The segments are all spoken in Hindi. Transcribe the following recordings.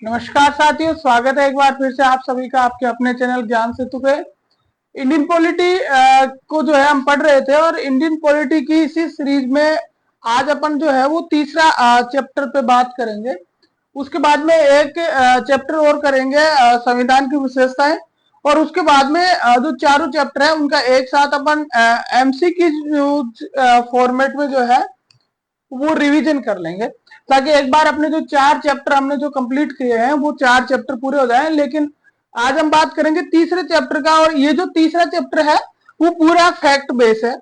नमस्कार साथियों, स्वागत है एक बार फिर से आप सभी का आपके अपने चैनल ज्ञान सेतु पे। इंडियन पॉलिटी को जो है हम पढ़ रहे थे और इंडियन पॉलिटी की इसी सीरीज में आज अपन जो है वो तीसरा चैप्टर पे बात करेंगे। उसके बाद में एक चैप्टर और करेंगे संविधान की विशेषताएं, और उसके बाद में जो चारों चैप्टर है उनका एक साथ अपन एमसी की फॉर्मेट में जो है वो रिवीजन कर लेंगे, ताकि एक बार अपने जो चार चैप्टर हमने जो कंप्लीट किए हैं वो चार चैप्टर पूरे हो जाएं। लेकिन आज हम बात करेंगे तीसरे चैप्टर का, और ये जो तीसरा चैप्टर है वो पूरा फैक्ट बेस है,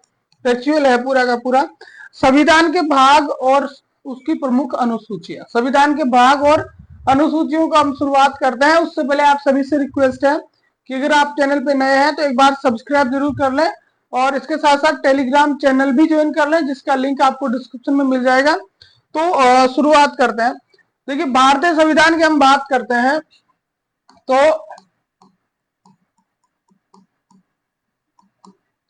फैक्चुअल है पूरा का पूरा। संविधान के भाग और उसकी प्रमुख अनुसूचियां, संविधान के भाग और अनुसूचियों का हम शुरुआत करते हैं। उससे पहले आप सभी से रिक्वेस्ट है कि अगर आप चैनल पे नए हैं तो एक बार सब्सक्राइब जरूर कर लें, और इसके साथ साथ टेलीग्राम चैनल भी ज्वाइन कर लें, जिसका लिंक आपको डिस्क्रिप्शन में मिल जाएगा। तो शुरुआत करते हैं। देखिए, भारतीय संविधान की हम बात करते हैं तो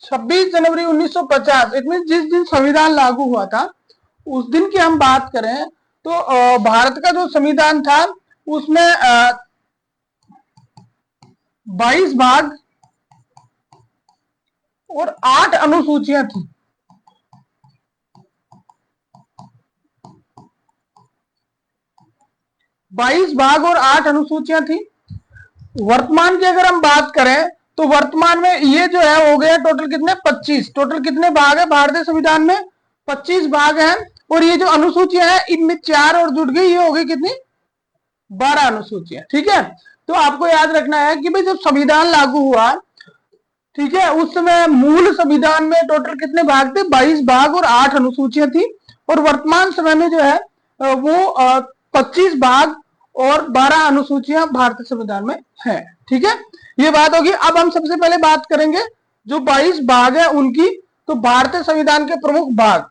26 जनवरी 1950 इट मीन जिस दिन संविधान लागू हुआ था उस दिन की हम बात करें तो भारत का जो संविधान था उसमें 22 भाग और 8 अनुसूचियां थी। 22 भाग और 8 अनुसूचियां थी। वर्तमान की अगर हम बात करें तो वर्तमान में ये जो है हो गया टोटल कितने 25। टोटल कितने भाग है भारतीय संविधान में? 25 भाग हैं। और ये जो अनुसूचियां हैं इनमें 4 और जुड़ गई, ये हो गई कितनी 12 अनुसूचियां। ठीक है, तो आपको याद रखना है कि भाई जब संविधान लागू हुआ, ठीक है, उस समय मूल संविधान में टोटल कितने भाग थे? 22 भाग और 8 अनुसूचियां थी। और वर्तमान समय में जो है वो 25 भाग और 12 अनुसूचियां भारतीय संविधान में है। ठीक है, ये बात होगी। अब हम सबसे पहले बात करेंगे जो 22 भाग है उनकी। तो भारतीय संविधान के प्रमुख भाग,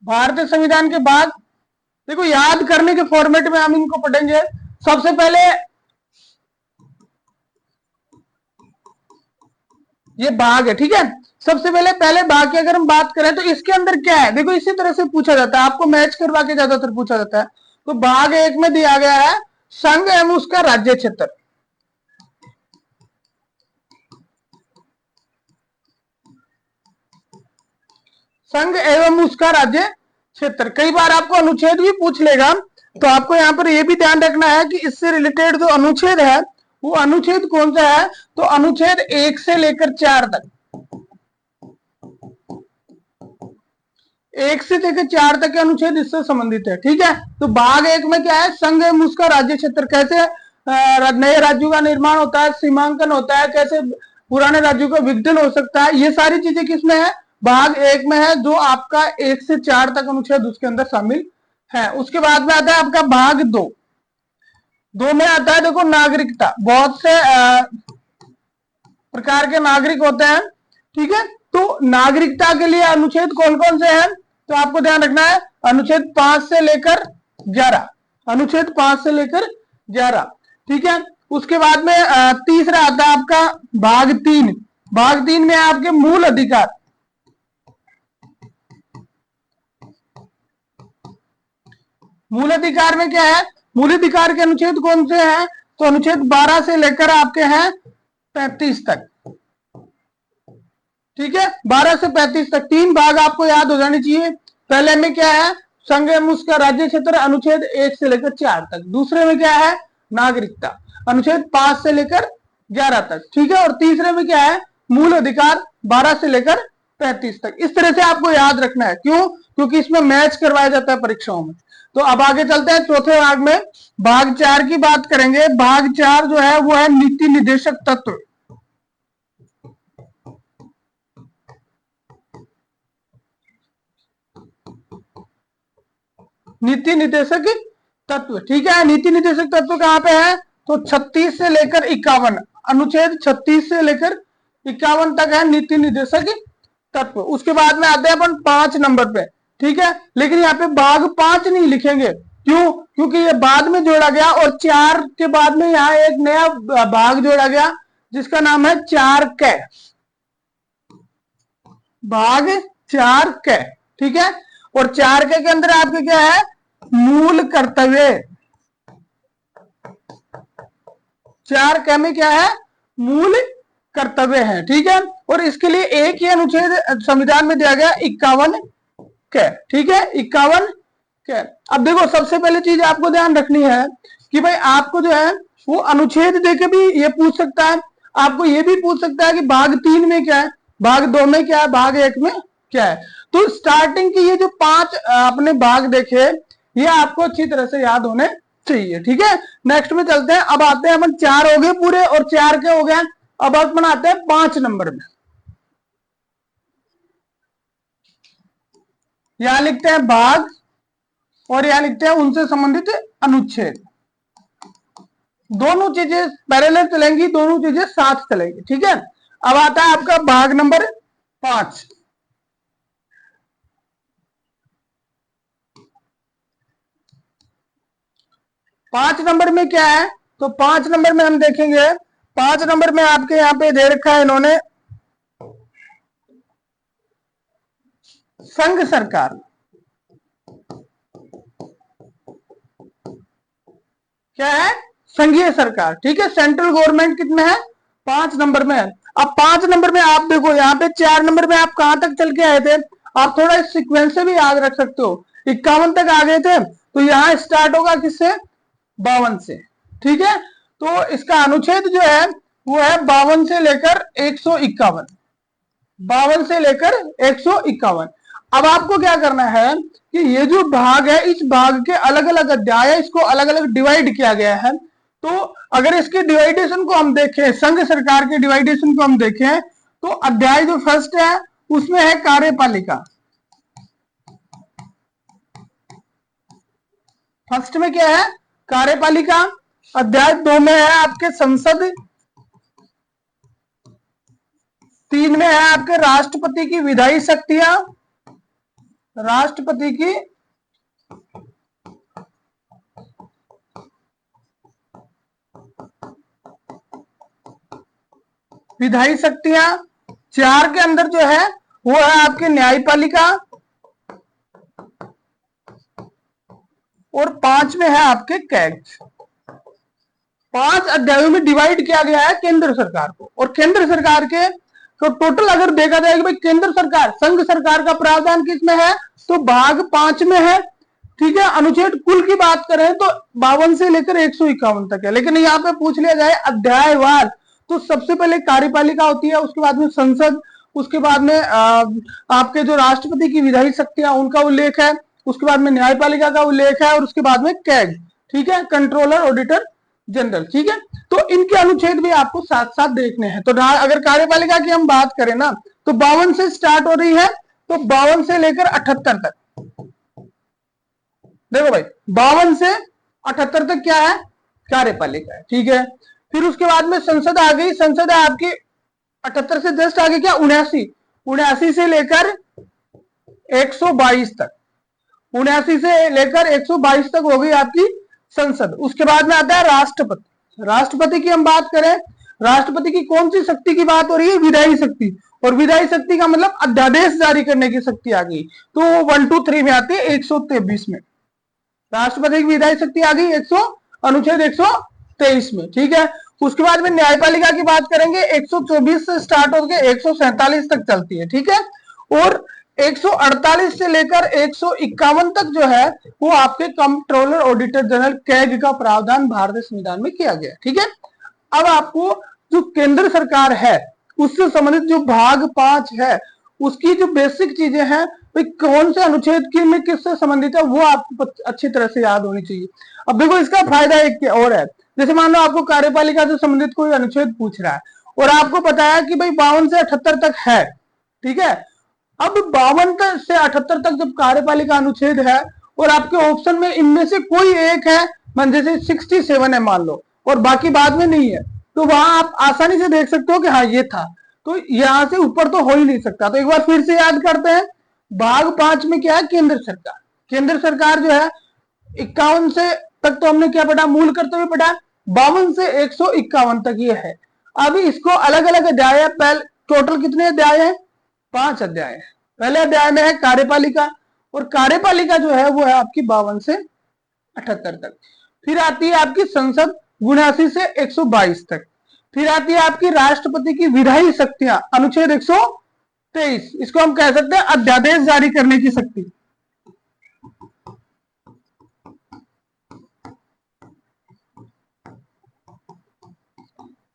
भारतीय संविधान के भाग देखो, याद करने के फॉर्मेट में हम इनको पढ़ेंगे। सबसे पहले ये भाग है, ठीक है। सबसे पहले भाग की अगर हम बात करें तो इसके अंदर क्या है, देखो इसी तरह से पूछा जाता है, आपको मैच करवा के ज्यादातर पूछा जाता है। तो भाग 1 में दिया गया है संघ एवं उसका राज्य क्षेत्र। संघ एवं उसका राज्य क्षेत्र। कई बार आपको अनुच्छेद भी पूछ लेगा, तो आपको यहां पर यह भी ध्यान रखना है कि इससे रिलेटेड जो अनुच्छेद है वो अनुच्छेद कौन सा है? तो अनुच्छेद 1 से लेकर 4 तक, 1 से लेकर 4 तक के अनुच्छेद इससे संबंधित है। ठीक है, तो भाग 1 में क्या है? संघ एवं उसका राज्य क्षेत्र। कैसे नए राज्यों का निर्माण होता है, सीमांकन होता है, कैसे पुराने राज्यों का विघटन हो सकता है, ये सारी चीजें किसमें है? भाग 1 में है, जो आपका 1 से 4 तक अनुच्छेद उसके अंदर शामिल है। उसके बाद में आता है आपका भाग 2। 2 में आता है देखो नागरिकता। बहुत से प्रकार के नागरिक होते हैं, ठीक है। तो नागरिकता के लिए अनुच्छेद कौन कौन से हैं? तो आपको ध्यान रखना है अनुच्छेद 5 से लेकर 11, अनुच्छेद 5 से लेकर 11। ठीक है, उसके बाद में तीसरा आता है आपका भाग 3। भाग 3 में आपके मूल अधिकार। मूल अधिकार में क्या है? मूल अधिकार के अनुच्छेद कौन से हैं? तो अनुच्छेद 12 से लेकर आपके हैं 35 तक। ठीक है, 12 से 35 तक 3 भाग आपको याद हो जाने चाहिए। पहले में क्या है? संघ एवं उसका राज्य क्षेत्र, अनुच्छेद 1 से लेकर 4 तक। दूसरे में क्या है? नागरिकता, अनुच्छेद 5 से लेकर 11 तक। ठीक है, और तीसरे में क्या है? मूल अधिकार, 12 से लेकर 35 तक। इस तरह से आपको याद रखना है। क्यों? क्योंकि इसमें मैच करवाया जाता है परीक्षाओं में। तो अब आगे चलते हैं चौथे भाग में। भाग 4 की बात करेंगे। भाग 4 जो है वो है नीति निर्देशक तत्व। नीति निर्देशक तत्व, ठीक है। नीति निर्देशक तत्व कहां पे है? तो 36 से लेकर 51, अनुच्छेद 36 से लेकर 51 तक है नीति निर्देशक तत्व। उसके बाद में आते हैं अपन 5 नंबर पे, ठीक है। लेकिन यहाँ पे भाग 5 नहीं लिखेंगे। क्यों? क्योंकि ये बाद में जोड़ा गया, और 4 के बाद में यहाँ एक नया भाग जोड़ा गया जिसका नाम है 4K, भाग 4K, ठीक है। और 4K के अंदर आपके क्या है, मूल कर्तव्य। 4K में क्या है, मूल कर्तव्य है, ठीक है। और इसके लिए एक ही अनुच्छेद संविधान में दिया गया 51K, ठीक है, 51K। अब देखो सबसे पहले चीज आपको ध्यान रखनी है कि भाई आपको जो है वो अनुच्छेद देके भी ये पूछ सकता है, आपको ये भी पूछ सकता है कि भाग 3 में क्या है, भाग 2 में क्या है, भाग 1 में क्या है। तो स्टार्टिंग की ये जो 5 अपने भाग देखे, ये आपको अच्छी तरह से याद होने चाहिए, ठीक है। नेक्स्ट में चलते हैं। अब आते हैं अपन, 4 हो गए पूरे और 4 के हो गए। अब अपन आते हैं 5 नंबर में। यहां लिखते हैं भाग और यहां लिखते हैं उनसे संबंधित अनुच्छेद। दोनों चीजें पैरेलल चलेंगी, दोनों चीजें साथ चलेंगी, ठीक है। अब आता है आपका भाग नंबर 5। पांच नंबर में क्या है, तो 5 नंबर में हम देखेंगे, 5 नंबर में आपके यहां पे दे रखा है इन्होंने संघ सरकार। क्या है, संघीय सरकार, ठीक है। सेंट्रल गवर्नमेंट कितने है, 5 नंबर में है। अब 5 नंबर में आप देखो, यहाँ पे 4 नंबर में आप कहां तक चल के आए थे, आप थोड़ा इस सीक्वेंस से भी याद रख सकते हो। 51 तक आ गए थे, तो यहां स्टार्ट होगा किससे, 52 से, ठीक है। तो इसका अनुच्छेद जो है वो है 52 से लेकर 151, 52 से लेकर 151। अब आपको क्या करना है कि ये जो भाग है, इस भाग के अलग अलग अध्याय है, इसको अलग अलग डिवाइड किया गया है। तो अगर इसके डिवाइडेशन को हम देखें, संघ सरकार के डिवाइडेशन को हम देखें, तो अध्याय जो फर्स्ट है उसमें है कार्यपालिका। फर्स्ट में क्या है, कार्यपालिका। अध्याय 2 में है आपके संसद। 3 में है आपके राष्ट्रपति की विधायी शक्तियां, राष्ट्रपति की विधायी शक्तियां। 4 के अंदर जो है वो है आपकी न्यायपालिका। और 5 में है आपके कैग। 5 अध्यायों में डिवाइड किया गया है केंद्र सरकार को। और केंद्र सरकार के तो टोटल अगर देखा जाए कि भाई केंद्र सरकार, संघ सरकार का प्रावधान किसमें है, तो भाग 5 में है, ठीक है। अनुच्छेद कुल की बात करें तो 52 से लेकर 151 तक है। लेकिन यहाँ पे पूछ लिया जाए अध्यायवार, तो सबसे पहले कार्यपालिका होती है, उसके बाद में संसद, उसके बाद में आपके जो राष्ट्रपति की विधायी शक्तियां उनका उल्लेख है, उसके बाद में न्यायपालिका का उल्लेख है, और उसके बाद में कैग, ठीक है, कंट्रोलर ऑडिटर जनरल, ठीक है। तो इनके अनुच्छेद भी आपको साथ साथ देखने हैं। तो अगर कार्यपालिका की हम बात करें ना, तो 52 से स्टार्ट हो रही है, तो 52 से लेकर 78 तक। देखो भाई 52 से 78 तक क्या है, कार्यपालिका है, ठीक है। फिर उसके बाद में संसद आ गई। संसद है आपकी 78 से जस्ट आगे क्या, 79 से लेकर 122 तक, 79 से लेकर 122 तक हो गई आपकी संसद। उसके बाद में आता है राष्ट्रपति। राष्ट्रपति की हम बात करें, राष्ट्रपति की कौन सी शक्ति की बात हो रही है, विधायी शक्ति। और विधायी शक्ति का मतलब अध्यादेश जारी करने की शक्ति आ गई, तो 1 2 3 में आती है 123 में। राष्ट्रपति की विधायी शक्ति आ गई अनुच्छेद 123 में, ठीक है। उसके बाद में न्यायपालिका की बात करेंगे, 124 से स्टार्ट होकर 147 तक चलती है, ठीक है। और 148 से लेकर 151 तक जो है वो आपके कंट्रोलर ऑडिटर जनरल कैग का प्रावधान भारतीय संविधान में किया गया, ठीक है। अब आपको जो केंद्र सरकार है उससे संबंधित जो भाग 5 है, उसकी जो बेसिक चीजें हैं, भाई कौन से अनुच्छेद की में किससे संबंधित है, वो आपको अच्छी तरह से याद होनी चाहिए। अब देखो इसका फायदा एक और है, जैसे मान लो आपको कार्यपालिका से संबंधित कोई अनुच्छेद पूछ रहा है और आपको पता है कि भाई 52 से 78 तक है, ठीक है। अब 52 से 78 तक जब कार्यपालिका अनुच्छेद है और आपके ऑप्शन में इनमें से कोई एक है, मान जैसे 67 है मान लो, और बाकी बाद में नहीं है, तो वहां आप आसानी से देख सकते हो कि हाँ ये था, तो यहां से ऊपर तो हो ही नहीं सकता। तो एक बार फिर से याद करते हैं, भाग 5 में क्या है, केंद्र सरकार। केंद्र सरकार जो है 51 से तक तो हमने क्या पढ़ा, मूल कर्तव्य पढ़ा। 52 से 151 तक ये है। अभी इसको अलग अलग अध्याय है, पहले टोटल कितने अध्याय हैं? 5 अध्याय है। पहले अध्याय में है कार्यपालिका, और कार्यपालिका जो है वो है आपकी 52 से 78 तक। फिर आती है आपकी संसद 79 से 122 तक। फिर आती है आपकी राष्ट्रपति की विधायी शक्तियां, अनुच्छेद 123, इसको हम कह सकते हैं अध्यादेश जारी करने की शक्ति।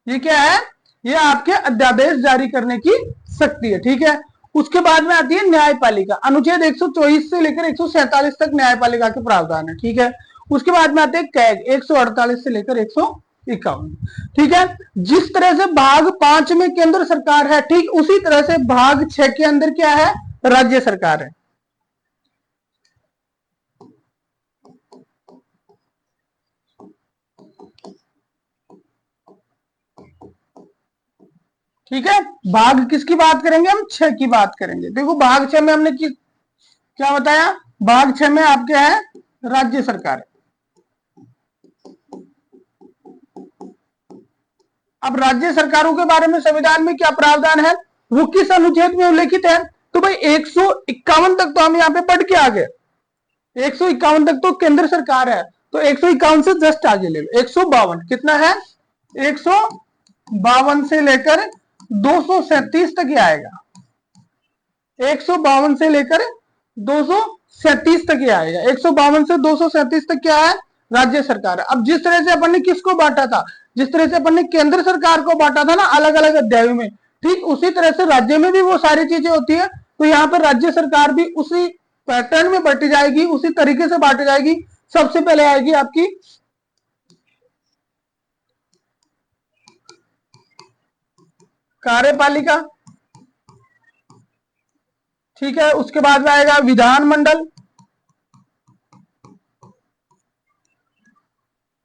ये क्या है? ये आपके अध्यादेश जारी करने की शक्ति है, ठीक है। उसके बाद में आती है न्यायपालिका, अनुच्छेद 124 से लेकर 147 तक न्यायपालिका के प्रावधान है, ठीक है। उसके बाद में आते हैं कैग 148 से लेकर 151, ठीक है। जिस तरह से भाग 5 में केंद्र सरकार है, ठीक उसी तरह से भाग 6 के अंदर क्या है? राज्य सरकार है। ठीक है, भाग किसकी बात करेंगे? हम 6 की बात करेंगे। देखो भाग 6 में हमने क्या बताया? भाग 6 में आपके है राज्य सरकार। अब राज्य सरकारों के बारे में संविधान में क्या प्रावधान है, वो किस अनुच्छेद में उल्लेखित है? तो भाई 151 तक तो हम यहाँ पे पढ़ के आ गए। 151 तक तो केंद्र सरकार है, तो 151 से जस्ट आगे ले लो। 152 कितना है? 152 से लेकर 237 तक ही आएगा। 152 से लेकर 237 तक ही आएगा। 152 से 237 तक क्या है? राज्य सरकार है। अब जिस तरह से अपन ने किसको बांटा था, जिस तरह से अपन ने केंद्र सरकार को बांटा था ना अलग अलग अध्यायों में, ठीक उसी तरह से राज्य में भी वो सारी चीजें होती है। तो यहाँ पर राज्य सरकार भी उसी पैटर्न में बांटी जाएगी, उसी तरीके से बांटी जाएगी। सबसे पहले आएगी आपकी कार्यपालिका, ठीक है। उसके बाद में आएगा विधानमंडल,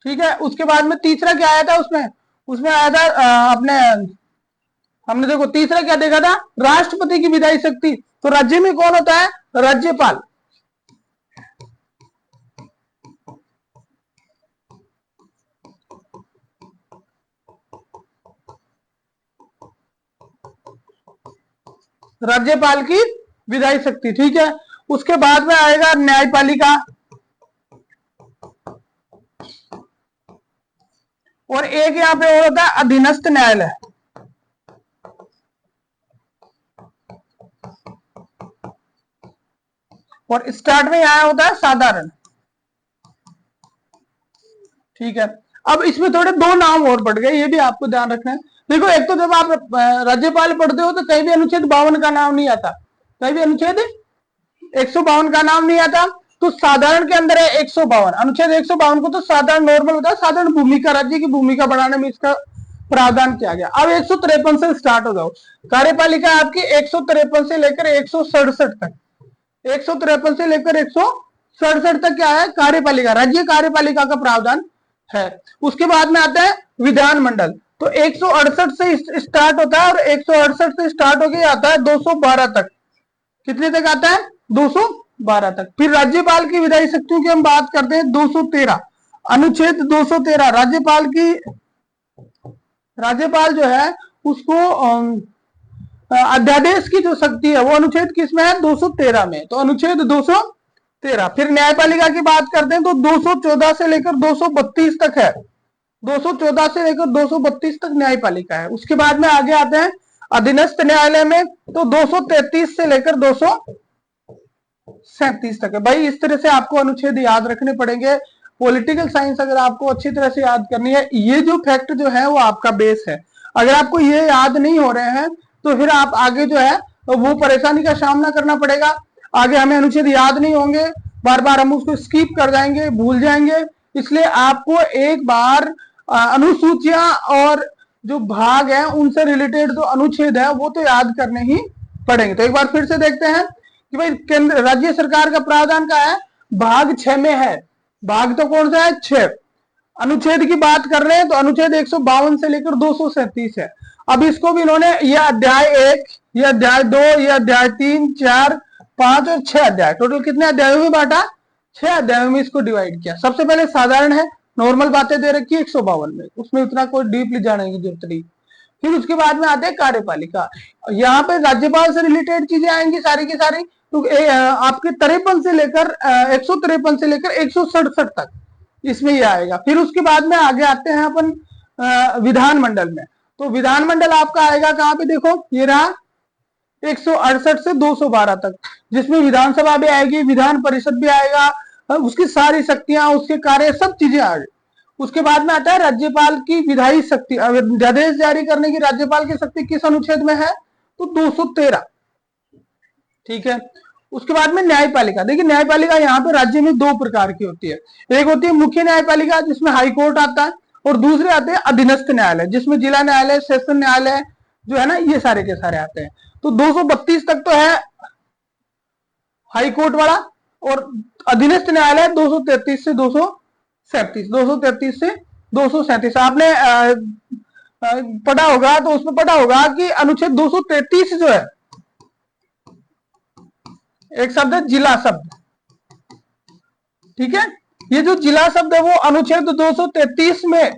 ठीक है। उसके बाद में तीसरा क्या आया था? उसमें आया था अपने हमने देखो तीसरा क्या देखा था? राष्ट्रपति की विधायी शक्ति। तो राज्य में कौन होता है? राज्यपाल। राज्यपाल की विधायी शक्ति, ठीक है। उसके बाद में आएगा न्यायपालिका, और एक यहां पे और होता है अधीनस्थ न्यायालय। और स्टार्ट में यहां होता है साधारण, ठीक है। अब इसमें थोड़े 2 नाम और बढ़ गए, ये भी आपको ध्यान रखना है। देखो एक तो जब आप राज्यपाल पढ़ते हो तो कहीं भी अनुच्छेद 52 का नाम नहीं आता, कहीं भी अनुच्छेद 152 का नाम नहीं आता। तो साधारण के अंदर है 152, अनुच्छेद 152 को तो साधारण नॉर्मल होता है, साधारण भूमिका, राज्य की भूमिका बढ़ाने में इसका प्रावधान किया गया। अब 153 से स्टार्ट हो जाओ। कार्यपालिका आपकी 153 से लेकर 167 तक, 153 से लेकर 167 तक क्या है? कार्यपालिका, राज्य कार्यपालिका का प्रावधान है। उसके बाद में आता है विधानमंडल, तो 168 से स्टार्ट होता है, और 168 से स्टार्ट होकर आता है 212 तक। कितने तक आता है? 212 तक। फिर राज्यपाल की विधायी शक्तियों की हम बात करते हैं 213, अनुच्छेद 213। राज्यपाल जो है उसको अध्यादेश की जो शक्ति है वो अनुच्छेद किसमें है? 213 में, तो अनुच्छेद 213। फिर न्यायपालिका की बात करते हैं तो 214 से लेकर 232 तक है, 214 से लेकर 232 तक न्यायपालिका है। उसके बाद में आगे आते हैं अधीनस्थ न्यायालय में, तो 233 से लेकर 237 तक है। भाई इस तरह से आपको अनुच्छेद याद रखने पड़ेंगे। पॉलिटिकल साइंस अगर आपको अच्छी तरह से याद करनी है, ये जो फैक्ट जो है वो आपका बेस है। अगर आपको ये याद नहीं हो रहे हैं तो फिर आप आगे जो है वो परेशानी का सामना करना पड़ेगा। आगे हमें अनुच्छेद याद नहीं होंगे, बार बार हम उसको स्किप कर जाएंगे, भूल जाएंगे। इसलिए आपको एक बार अनुसूचियां और जो भाग है उनसे रिलेटेड जो अनुच्छेद है वो तो याद करने ही पड़ेंगे। तो एक बार फिर से देखते हैं कि भाई केंद्र राज्य सरकार का प्रावधान का है, भाग 6 में है। भाग तो कौन सा है? 6। अनुच्छेद की बात कर रहे हैं तो अनुच्छेद 152 से लेकर 237 है। अब इसको भी इन्होंने यह अध्याय 1, यह अध्याय 2, यह अध्याय 3, 4, 5 और 6 अध्याय, टोटल कितने अध्यायों में बांटा? 6 अध्यायों में इसको डिवाइड किया। सबसे पहले साधारण है, नॉर्मल बातें दे रखी है 152 में, उसमें उतना कोई डीपली जाने की जरूरत नहीं। फिर उसके बाद में आते हैं कार्यपालिका। यहाँ पे राज्यपाल से रिलेटेड चीजें आएंगी सारी की सारी। तो आपके 53 से लेकर 153 से लेकर 167 तक इसमें ये आएगा। फिर उसके बाद में आगे आते हैं अपन विधानमंडल में। तो विधानमंडल आपका आएगा कहाँ पे, देखो ये रहा 168 से 212 तक, जिसमें विधानसभा भी आएगी, विधान परिषद भी आएगा, उसकी सारी शक्तियां, उसके कार्य, सब चीजें आ गई। उसके बाद में आता है राज्यपाल की विधायी शक्ति, अध्यादेश जारी करने की राज्यपाल की शक्ति किस अनुच्छेद में है, तो 213। ठीक है। उसके बाद में न्यायपालिका। देखिए न्यायपालिका यहाँ पे राज्य में दो प्रकार की होती है। एक होती है मुख्य न्यायपालिका जिसमें हाई कोर्ट आता है, और दूसरे आते हैं अधीनस्थ न्यायालय जिसमें जिला न्यायालय, सेशन न्यायालय जो है ना, ये सारे के सारे आते हैं। तो 232 तक तो है हाई कोर्ट वाला, और अधीनस्थ न्यायालय 233 से 237, 233 से 237। आपने पढ़ा होगा, तो उसमें पढ़ा होगा कि अनुच्छेद 233 जो है, एक शब्द है जिला शब्द, ठीक है। ये जो जिला शब्द है वो अनुच्छेद 233 में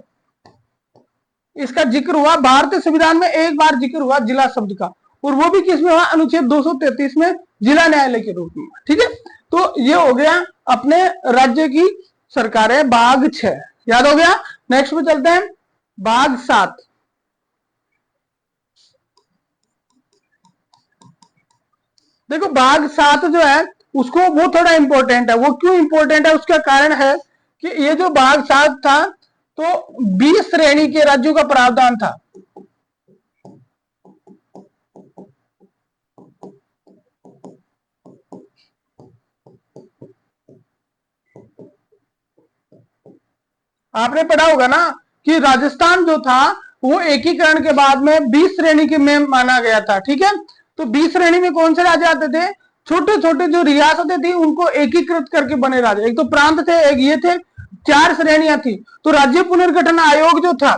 इसका जिक्र हुआ। भारतीय संविधान में एक बार जिक्र हुआ जिला शब्द का, और वो भी किसमें हुआ, अनुच्छेद 233 में, जिला न्यायालय के रूप में। ठीक है। तो ये हो गया अपने राज्य की सरकारें, भाग 6 याद हो गया। नेक्स्ट में चलते हैं भाग 7। देखो भाग 7 जो है उसको, वो थोड़ा इंपॉर्टेंट है। वो क्यों इंपॉर्टेंट है, उसका कारण है कि ये जो भाग 7 था, तो 20 श्रेणी के राज्यों का प्रावधान था। आपने पढ़ा होगा ना कि राजस्थान जो था वो एकीकरण के बाद में 20 श्रेणी के में माना गया था। ठीक है। तो 20 श्रेणी में कौन से राज्य आते थे, छोटे छोटे जो रियासतें थी उनको एकीकृत करके बने राज्य। एक तो प्रांत थे, एक ये थे, 4 श्रेणियां थी। तो राज्य पुनर्गठन आयोग जो था,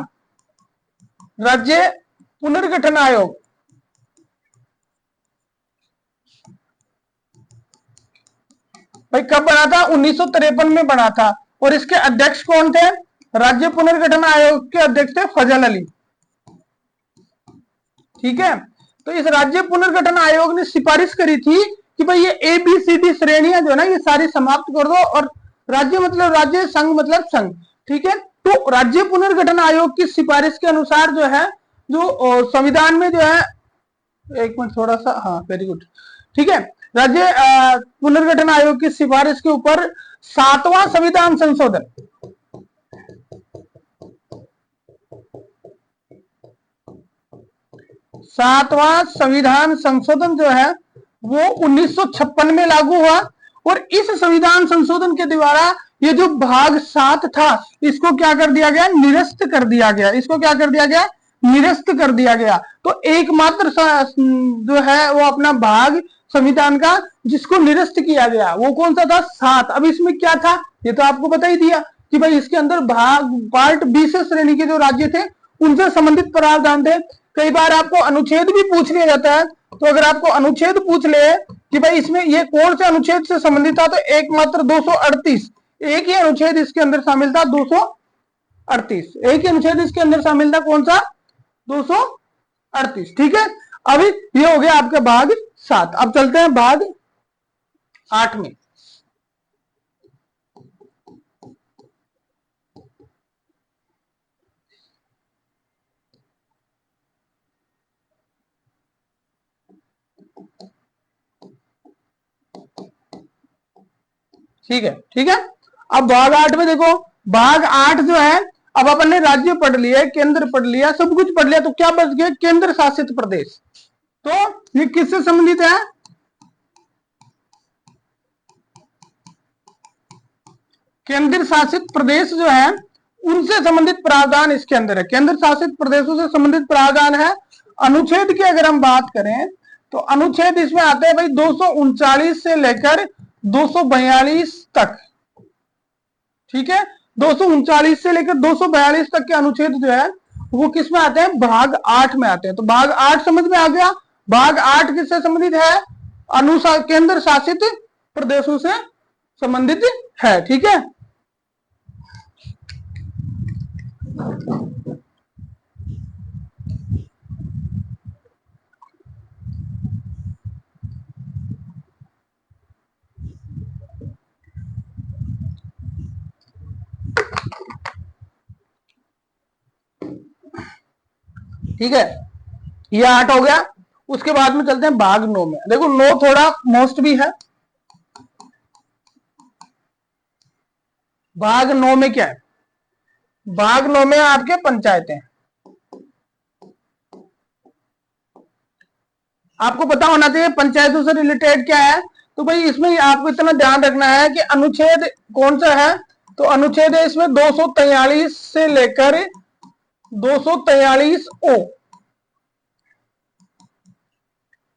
राज्य पुनर्गठन आयोग, भाई कब बना था, 1953 में बना था। और इसके अध्यक्ष कौन थे, राज्य पुनर्गठन आयोग के अध्यक्ष थे फजल अली। ठीक है। तो इस राज्य पुनर्गठन आयोग ने सिफारिश करी थी कि भाई ये ABCD श्रेणियां जो है ना, ये सारी समाप्त कर दो, और राज्य मतलब राज्य, संघ मतलब संघ। ठीक है। तो राज्य पुनर्गठन आयोग की सिफारिश के अनुसार जो है, जो संविधान में जो है, एक मिनट थोड़ा सा, हाँ वेरी गुड, ठीक है। राज्य पुनर्गठन आयोग की सिफारिश के ऊपर 7वां संविधान संशोधन, 7वां संविधान संशोधन जो है वो 1956 में लागू हुआ। और इस संविधान संशोधन के द्वारा ये जो भाग 7 था, इसको क्या कर दिया गया, निरस्त कर दिया गया। इसको क्या कर दिया गया, निरस्त कर दिया गया। तो एकमात्र जो है वो अपना भाग संविधान का जिसको निरस्त किया गया, वो कौन सा था, 7। अब इसमें क्या था, ये तो आपको बता ही दिया कि भाई इसके अंदर भाग पार्ट 20 श्रेणी के जो राज्य थे उनसे संबंधित प्रावधान थे। कई बार आपको अनुच्छेद भी पूछ लिया जाता है। तो अगर आपको अनुच्छेद पूछ ले कि भाई इसमें ये कौन से अनुच्छेद से संबंधित था, तो एकमात्र 238, एक ही अनुच्छेद इसके अंदर शामिल था, 238, एक ही अनुच्छेद इसके अंदर शामिल था, कौन सा, 238। ठीक है। अभी ये हो गया आपका भाग 7। अब चलते हैं भाग 8 में। ठीक है। ठीक है। अब भाग 8 में देखो, भाग 8 जो है, अब अपन ने राज्य पढ़ लिया, केंद्र पढ़ लिया, सब कुछ पढ़ लिया, तो क्या बच गया, केंद्र शासित प्रदेश। तो ये किससे संबंधित है, केंद्र शासित प्रदेश जो है उनसे संबंधित प्रावधान इसके अंदर है। केंद्र शासित प्रदेशों से संबंधित प्रावधान है। अनुच्छेद की अगर हम बात करें तो अनुच्छेद इसमें आते हैं भाई 239 से लेकर 242 तक। ठीक है। 239 से लेकर 242 तक के अनुच्छेद जो है वो किस में आते हैं, भाग 8 में आते हैं। तो भाग 8 समझ में आ गया। भाग 8 किससे संबंधित है, केंद्र शासित प्रदेशों से संबंधित है। ठीक है। ठीक है, ये 8 हो गया। उसके बाद में चलते हैं भाग 9 में। देखो 9 थोड़ा मोस्ट भी है। भाग 9 में क्या है? भाग 9 में आपके पंचायतें। आपको पता होना चाहिए पंचायतों से रिलेटेड क्या है। तो भाई इसमें आपको इतना ध्यान रखना है कि अनुच्छेद कौन सा है। तो अनुच्छेद है इसमें 243 से लेकर 243 ओ,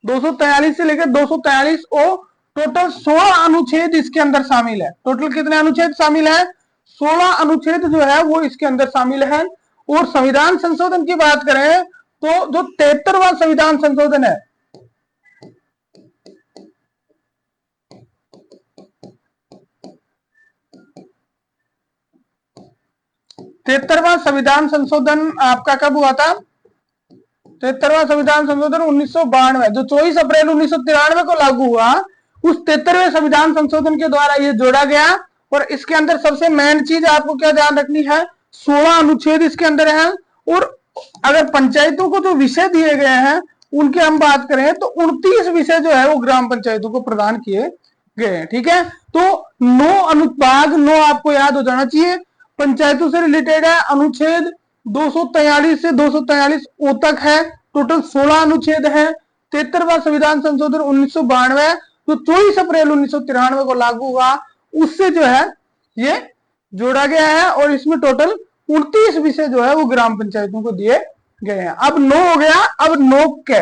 243 से लेकर 243 ओ, टोटल 16 अनुच्छेद इसके अंदर शामिल है। टोटल कितने अनुच्छेद शामिल है? 16 अनुच्छेद जो है वो इसके अंदर शामिल है। और संविधान संशोधन की बात करें तो जो 73वां संविधान संशोधन है, 73वां संविधान संशोधन आपका कब हुआ था? 73वां संविधान संशोधन 1992, जो 24 अप्रैल 1993 को लागू हुआ, उस 73वें संविधान संशोधन के द्वारा ये जोड़ा गया। और इसके अंदर सबसे मेन चीज आपको क्या ध्यान रखनी है, 16 अनुच्छेद इसके अंदर है। और अगर पंचायतों को जो विषय दिए गए हैं उनकी हम बात करें तो 29 विषय जो है वो ग्राम पंचायतों को प्रदान किए गए हैं। ठीक है, तो 9 अनुभाग 9 आपको याद हो जाना चाहिए। पंचायतों से रिलेटेड है, अनुच्छेद 243 से 243 ओ तक है। टोटल 16 अनुच्छेद है। 73वां संविधान संशोधन 1992 जो 24 अप्रैल 1993 को लागू हुआ, उससे जो है ये जोड़ा गया है। और इसमें टोटल 29 विषय जो है वो ग्राम पंचायतों को दिए गए हैं। अब 9 हो गया। अब 9 के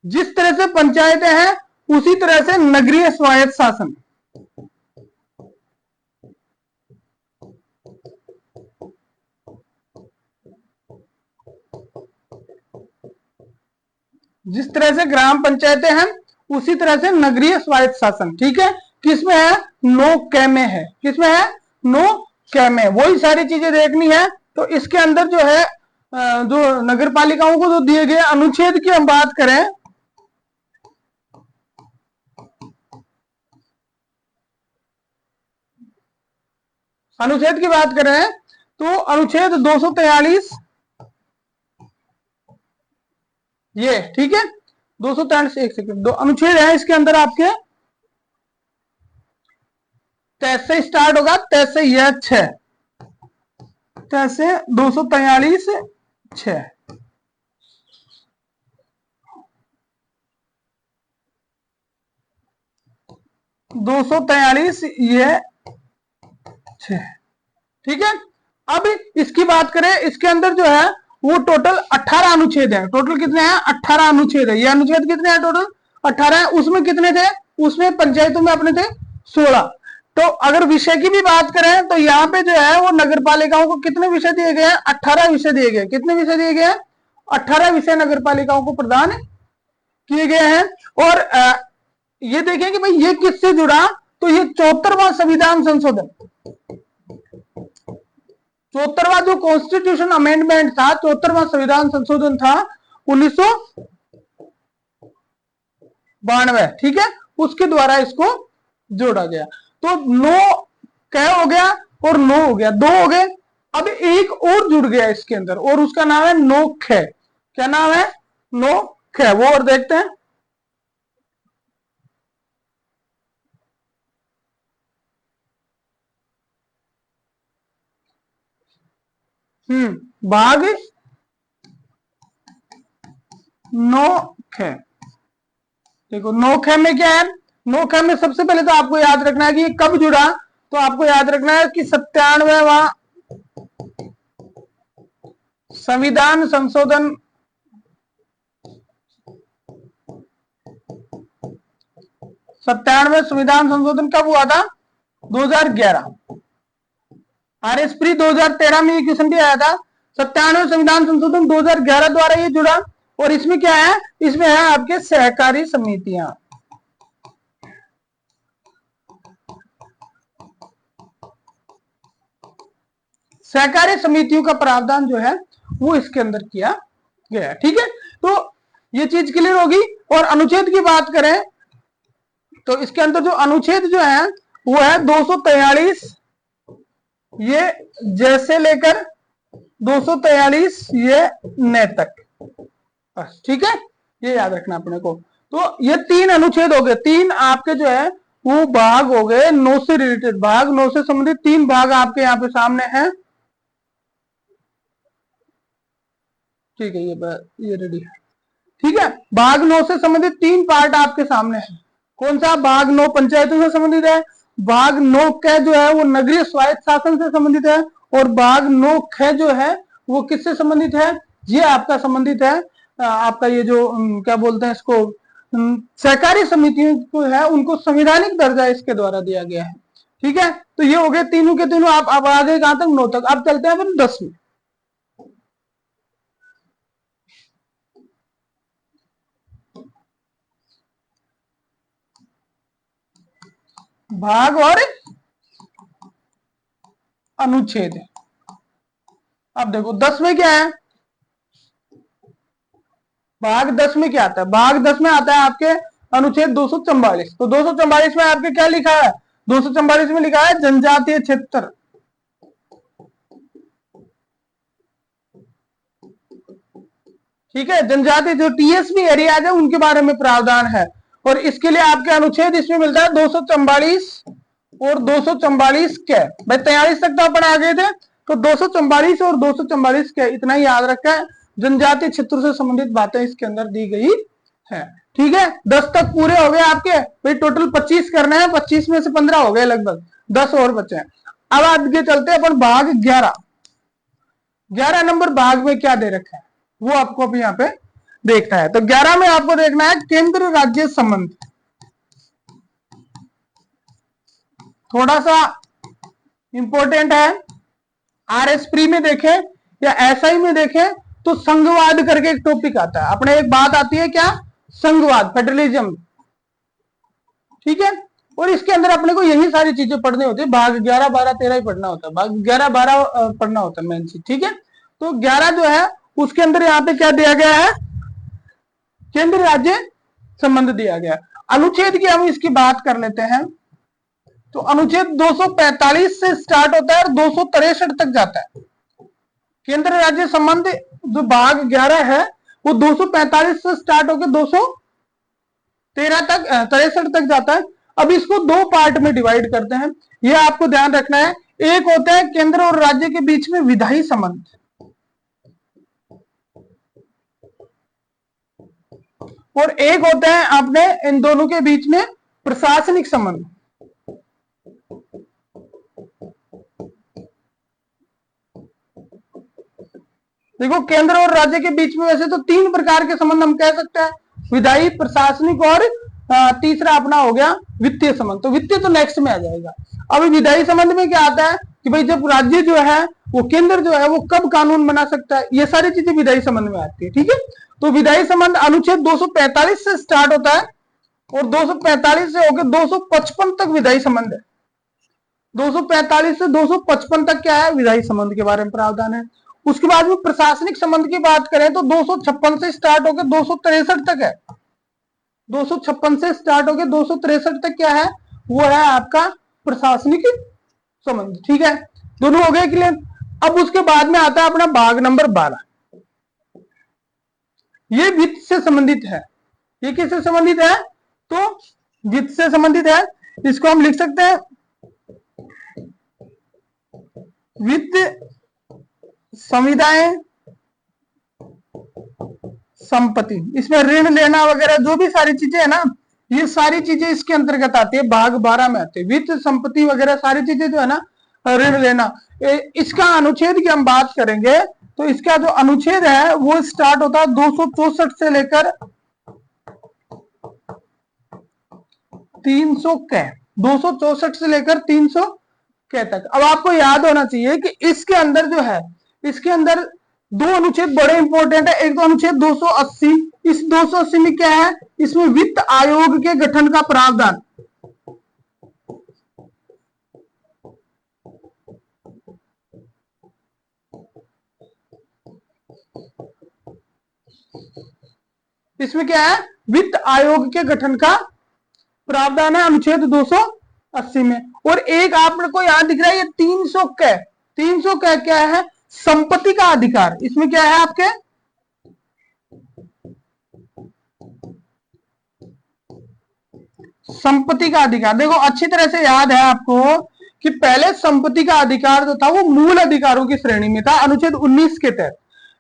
जिस तरह से पंचायतें हैं उसी तरह से नगरीय स्वायत्त शासन। जिस तरह से ग्राम पंचायतें हैं उसी तरह से नगरीय स्वायत्त शासन। ठीक है, किसमें है? 9 क में है। किसमें है? 9 क में। वही सारी चीजें देखनी है। तो इसके अंदर जो है जो नगर पालिकाओं को जो दिए गए अनुच्छेद की हम बात करें, अनुच्छेद की बात करें तो अनुच्छेद 243 ये, ठीक है, 243 एक सेकंड, 2 अनुच्छेद है इसके अंदर आपके। 23 से स्टार्ट होगा, 23 से यह 6, 23 से 243 6, 243 ये 6। ठीक है, अब इसकी बात करें, इसके अंदर जो है वो टोटल 18 अनुच्छेद है। टोटल कितने हैं? 18 अनुच्छेद है। ये अनुच्छेद कितने हैं? टोटल 18 है। उसमें कितने थे? उसमें पंचायतों में अपने थे 16। तो अगर विषय की भी बात करें तो यहाँ पे जो है वो नगर पालिकाओं को कितने विषय दिए गए हैं? 18 विषय दिए गए। कितने विषय दिए गए? 18 विषय नगर पालिकाओं को प्रदान किए गए हैं। और ये देखें कि भाई ये किससे जुड़ा, तो ये 74वां संविधान संशोधन, 74वां जो कॉन्स्टिट्यूशन अमेंडमेंट था, 74वां संविधान संशोधन था 1992। ठीक है, उसके द्वारा इसको जोड़ा गया। तो 9 क हो गया और 9 हो गया, 2 हो गए। अब एक और जुड़ गया इसके अंदर और उसका नाम है 9 ख। क्या नाम है? 9 ख। वो और देखते हैं। भाग 9 ख। देखो 9 ख में क्या है? 9 ख में सबसे पहले तो आपको याद रखना है कि ये कब जुड़ा। तो आपको याद रखना है कि 97वां संविधान संशोधन 97वें संविधान संशोधन कब हुआ था? 2011। आरएस प्री 2013 में ये क्वेश्चन भी आया था। 97वें संविधान संशोधन 2011 द्वारा ये जुड़ा। और इसमें क्या है? इसमें है आपके सहकारी समितियां। सहकारी समितियों का प्रावधान जो है वो इसके अंदर किया गया। ठीक है, तो ये चीज क्लियर होगी। और अनुच्छेद की बात करें तो इसके अंदर जो अनुच्छेद जो है वो है 243 ये जैसे लेकर 243 ये न तक, बस ठीक है, ये याद रखना अपने को। तो ये 3 अनुच्छेद हो गए, 3 आपके जो है वो भाग हो गए 9 से रिलेटेड, भाग 9 से संबंधित 3 भाग आपके यहाँ पे सामने हैं। ठीक है, ये रेडी है। ठीक है, भाग 9 से संबंधित 3 पार्ट आपके सामने है। कौन सा? भाग 9 पंचायतों से संबंधित है, भाग 9 क जो है वो नगरीय स्वायत्त शासन से संबंधित है, और भाग 9 ख जो है वो किससे संबंधित है? ये आपका संबंधित है आपका ये जो क्या बोलते हैं इसको, सहकारी समितियों को है, उनको संवैधानिक दर्जा इसके द्वारा दिया गया है। ठीक है, तो ये हो गए तीनों के तीनों। आप अब आ गए कहां तक? 9 तक। अब चलते हैं अपन 10 में। भाग और अनुच्छेद। अब देखो 10 में क्या है? भाग 10 में क्या आता है? भाग 10 में आता है आपके अनुच्छेद 244। तो 244 में आपके क्या लिखा है? 244 में लिखा है जनजातीय क्षेत्र। ठीक है, जनजातीय जो टीएसपी एरियाज है उनके बारे में प्रावधान है, और इसके लिए आपके अनुच्छेद इसमें मिलता है 244 और 244 के। भाई 43 तक तो अपन आ गए थे, तो 244 और 244 के, इतना ही याद रखा है। जनजातीय क्षेत्र से संबंधित बातें इसके अंदर दी गई है। ठीक है, 10 तक पूरे हो गए आपके। भाई टोटल 25 करने हैं, 25 में से 15 हो गए लगभग, 10 और बचे हैं। अब आगे चलते हैं अपन भाग 11। 11 नंबर भाग में क्या दे रखा है वो आपको अभी यहाँ पे देखना है। तो 11 में आपको देखना है केंद्र राज्य संबंध। थोड़ा सा इंपॉर्टेंट है, आरएस प्री में देखें या एसआई में देखें तो संघवाद करके एक टॉपिक आता है अपने, एक बात आती है क्या? संघवाद, फेडरलिज्म। ठीक है, और इसके अंदर अपने को यही सारी चीजें पढ़नी होती है। भाग 11, 12, 13 ही पढ़ना होता है, भाग 11, 12 पढ़ना होता है मेन चीज। ठीक है, तो 11 जो है उसके अंदर यहाँ पे क्या दिया गया है? केंद्र राज्य संबंध दिया गया। अनुच्छेद की हम इसकी बात कर लेते हैं। तो अनुच्छेद 245 से स्टार्ट होता है और 263 तक जाता है। केंद्र राज्य संबंध जो भाग 11 है वो 245 से स्टार्ट होकर 213 तक 63 तक जाता है। अब इसको 2 पार्ट में डिवाइड करते हैं, ये आपको ध्यान रखना है। एक होता है केंद्र और राज्य के बीच में विधायी संबंध, और एक होता है अपने इन दोनों के बीच में प्रशासनिक संबंध। देखो केंद्र और राज्य के बीच में वैसे तो 3 प्रकार के संबंध हम कह सकते हैं, विधायी, प्रशासनिक और तीसरा अपना हो गया वित्तीय संबंध। तो वित्तीय तो नेक्स्ट में आ जाएगा। अब विधायी संबंध में क्या आता है कि भाई जब राज्य जो है वो केंद्र जो है वो कब कानून बना सकता है, ये सारी चीजें विधायी संबंध में आती है। ठीक है, तो विधायी संबंध अनुच्छेद 245 से स्टार्ट होता है और 245 से होकर 255 तक विधायी संबंध है। 245 से 255 तक क्या है? विधायी संबंध के बारे में प्रावधान है। उसके बाद में प्रशासनिक संबंध की बात करें तो 256 से स्टार्ट होकर 263 तक है। 256 से स्टार्ट होकर 263 तक क्या है? वो है आपका प्रशासनिक संबंध। ठीक है, दोनों हो गए क्लियर। अब उसके बाद में आता है अपना भाग नंबर 12। ये वित्त से संबंधित है। ये किससे संबंधित है? तो वित्त से संबंधित है। इसको हम लिख सकते हैं वित्त संविदाएं संपत्ति। इसमें ऋण लेना वगैरह जो भी सारी चीजें है ना, ये सारी चीजें इसके अंतर्गत आती है, भाग 12 में आती है। वित्त संपत्ति वगैरह सारी चीजें जो है ना, ऋण लेना। इसका अनुच्छेद की हम बात करेंगे तो इसका जो अनुच्छेद है वो स्टार्ट होता है 264 से लेकर 300 कै, 264 से लेकर 300 कै तक। अब आपको याद होना चाहिए कि इसके अंदर जो है, इसके अंदर 2 अनुच्छेद बड़े इंपॉर्टेंट है। एक तो अनुच्छेद 280। इस 280 में क्या है? इसमें वित्त आयोग के गठन का प्रावधान। इसमें क्या है? वित्त आयोग के गठन का प्रावधान है अनुच्छेद 280 में। और एक आपको यहां दिख रहा है ये 300 क, 300 क क्या है, संपत्ति का अधिकार। इसमें क्या है आपके, संपत्ति का अधिकार। देखो अच्छी तरह से याद है आपको कि पहले संपत्ति का अधिकार जो था वो मूल अधिकारों की श्रेणी में था अनुच्छेद 19 के तहत,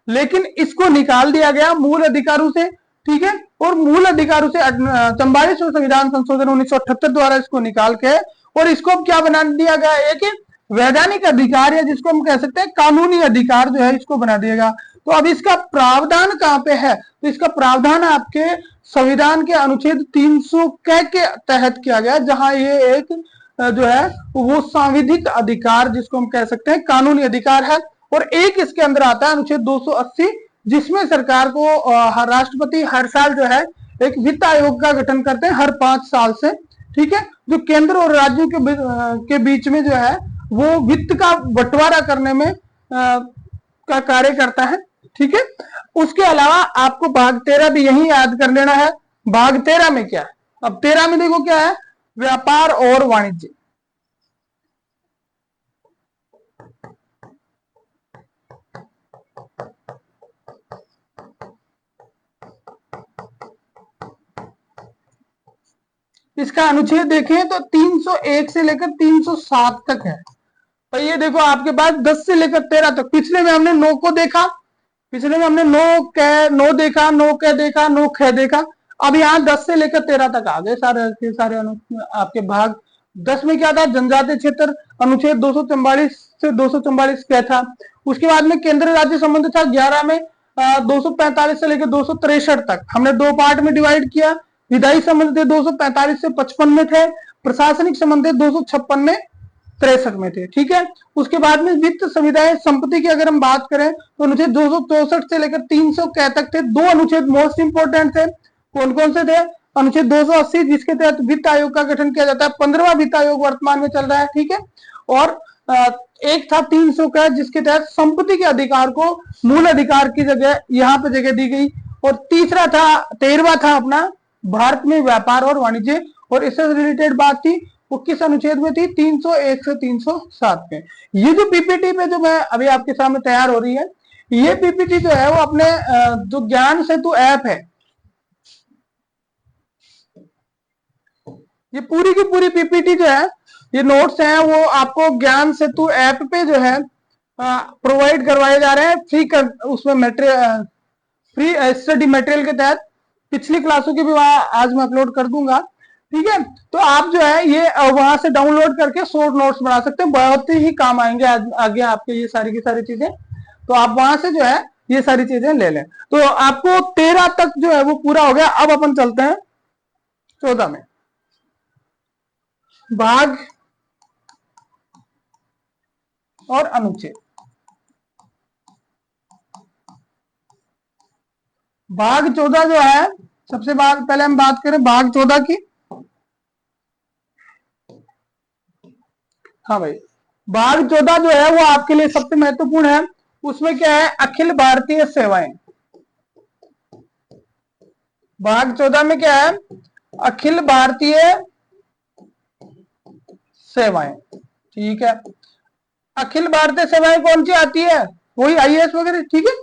लेकिन इसको निकाल दिया गया मूल अधिकारों से, ठीक है। और मूल अधिकारों से 44वें संविधान संशोधन 1978 द्वारा इसको निकाल के और इसको अब क्या बना दिया गया, एक वैधानिक अधिकार या जिसको हम कह सकते हैं कानूनी अधिकार जो है इसको बना दिएगा। तो अब इसका प्रावधान कहां पे है, तो इसका प्रावधान आपके संविधान के अनुच्छेद 300 के तहत किया गया, जहां ये एक जो है वो सांविधिक अधिकार जिसको हम कह सकते हैं कानूनी अधिकार है। और एक इसके अंदर आता है अनुच्छेद 280, जिसमें सरकार को राष्ट्रपति हर साल जो है एक वित्त आयोग का गठन करते हैं हर 5 साल से, ठीक है, जो केंद्र और राज्यों के बीच में जो है वो वित्त का बंटवारा करने में का कार्य करता है, ठीक है। उसके अलावा आपको भाग 13 भी यही याद कर लेना है। भाग 13 में क्या है, अब 13 में देखो क्या है, व्यापार और वाणिज्य। इसका अनुच्छेद देखें तो 301 से लेकर 307 तक है। तो ये देखो आपके पास 10 से लेकर 13 तक। पिछले में हमने 9 को देखा, पिछले में हमने 9 देखा, 9 क देखा, 9 ख देखा। अब यहाँ 10 से लेकर 13 तक आ गए सारे के सारे आपके भाग। 10 में क्या था, जनजातीय क्षेत्र, अनुच्छेद 244 से 244 क्या था। उसके बाद में केंद्र राज्य संबंध था 11 में 245 से लेकर 263 तक, हमने 2 पार्ट में डिवाइड किया। विधायी संबंध थे 245 से 55 में थे, प्रशासनिक संबंध थे 256 में 63 में थे, ठीक है। उसके बाद में वित्त समुदाय संपत्ति की अगर हम बात करें तो अनुच्छेद 264 से लेकर 300 क तक थे। 2 अनुच्छेद मोस्ट इंपोर्टेंट थे, कौन कौन से थे, अनुच्छेद 280 जिसके तहत वित्त आयोग का गठन किया जाता है, 15वां वित्त आयोग वर्तमान में चल रहा है, ठीक है। और एक था 300 का जिसके तहत संपत्ति के अधिकार को मूल अधिकार की जगह यहाँ पे जगह दी गई। और तीसरा था 13वां था अपना भारत में व्यापार और वाणिज्य, और इससे रिलेटेड बात थी वो किस अनुच्छेद में थी, 301 से 307 में। ये जो पीपीटी पे जो मैं अभी आपके सामने तैयार हो रही है, ये पीपीटी जो है वो अपने जो ज्ञान सेतु ऐप है, ये पूरी की पूरी पीपीटी जो है, ये नोट्स हैं वो आपको ज्ञान सेतु ऐप पे जो है प्रोवाइड करवाए जा रहे हैं फ्री कर, उसमें मटेरियल फ्री स्टडी मटेरियल के तहत। पिछली क्लासों की भी वहां आज मैं अपलोड कर दूंगा, ठीक है। तो आप जो है ये वहां से डाउनलोड करके शॉर्ट नोट्स बना सकते हैं, बहुत ही काम आएंगे आगे आपके ये सारी की सारी चीजें। तो आप वहां से जो है ये सारी चीजें ले लें। तो आपको 13 तक जो है वो पूरा हो गया। अब अपन चलते हैं 14 में, भाग और अनुच्छेद। भाग 14 जो है, सबसे पहले हम बात करें भाग 14 की। हाँ भाई, भाग 14 जो है वो आपके लिए सबसे महत्वपूर्ण है। उसमें क्या है, अखिल भारतीय सेवाएं। भाग 14 में क्या है, अखिल भारतीय सेवाएं, ठीक है। अखिल भारतीय सेवाएं कौन सी आती है, वही आईएएस वगैरह, ठीक है।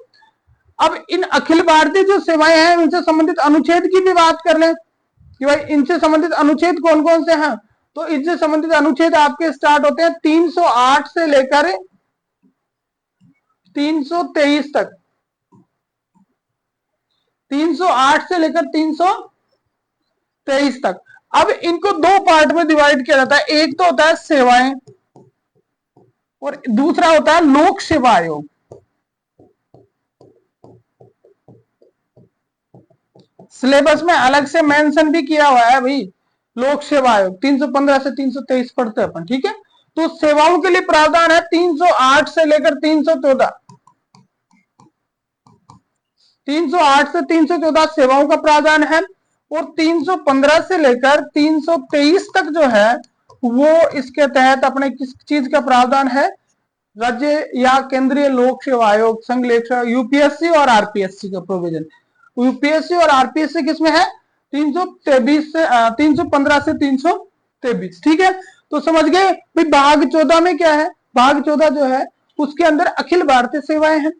अब इन अखिल भारतीय जो सेवाएं हैं इनसे संबंधित अनुच्छेद की भी बात कर लें कि भाई इनसे संबंधित अनुच्छेद कौन कौन से हैं। तो इनसे संबंधित अनुच्छेद आपके स्टार्ट होते हैं 308 से लेकर 323 तक, 308 से लेकर 323 तक। अब इनको 2 पार्ट में डिवाइड किया जाता है, एक तो होता है सेवाएं और दूसरा होता है लोक सेवा आयोग। सिलेबस में अलग से मेंशन भी किया हुआ है भाई, लोक सेवा आयोग 315 से 323 पढ़ते हैं अपन, ठीक है। तो सेवाओं के लिए प्रावधान है 308 से लेकर 314, 308 से 314 सेवाओं का प्रावधान है। और 315 से लेकर 323 तक जो है वो इसके तहत अपने किस चीज का प्रावधान है, राज्य या केंद्रीय लोक सेवा आयोग, संघ लोक सेवा, यूपीएससी और आरपीएससी का प्रोविजन। यूपीएससी और आरपीएससी किसमें है, 323 से 315 से 323, ठीक है। तो समझ गए भाई भाग 14 में क्या है, भाग 14 जो है उसके अंदर अखिल भारतीय सेवाएं हैं।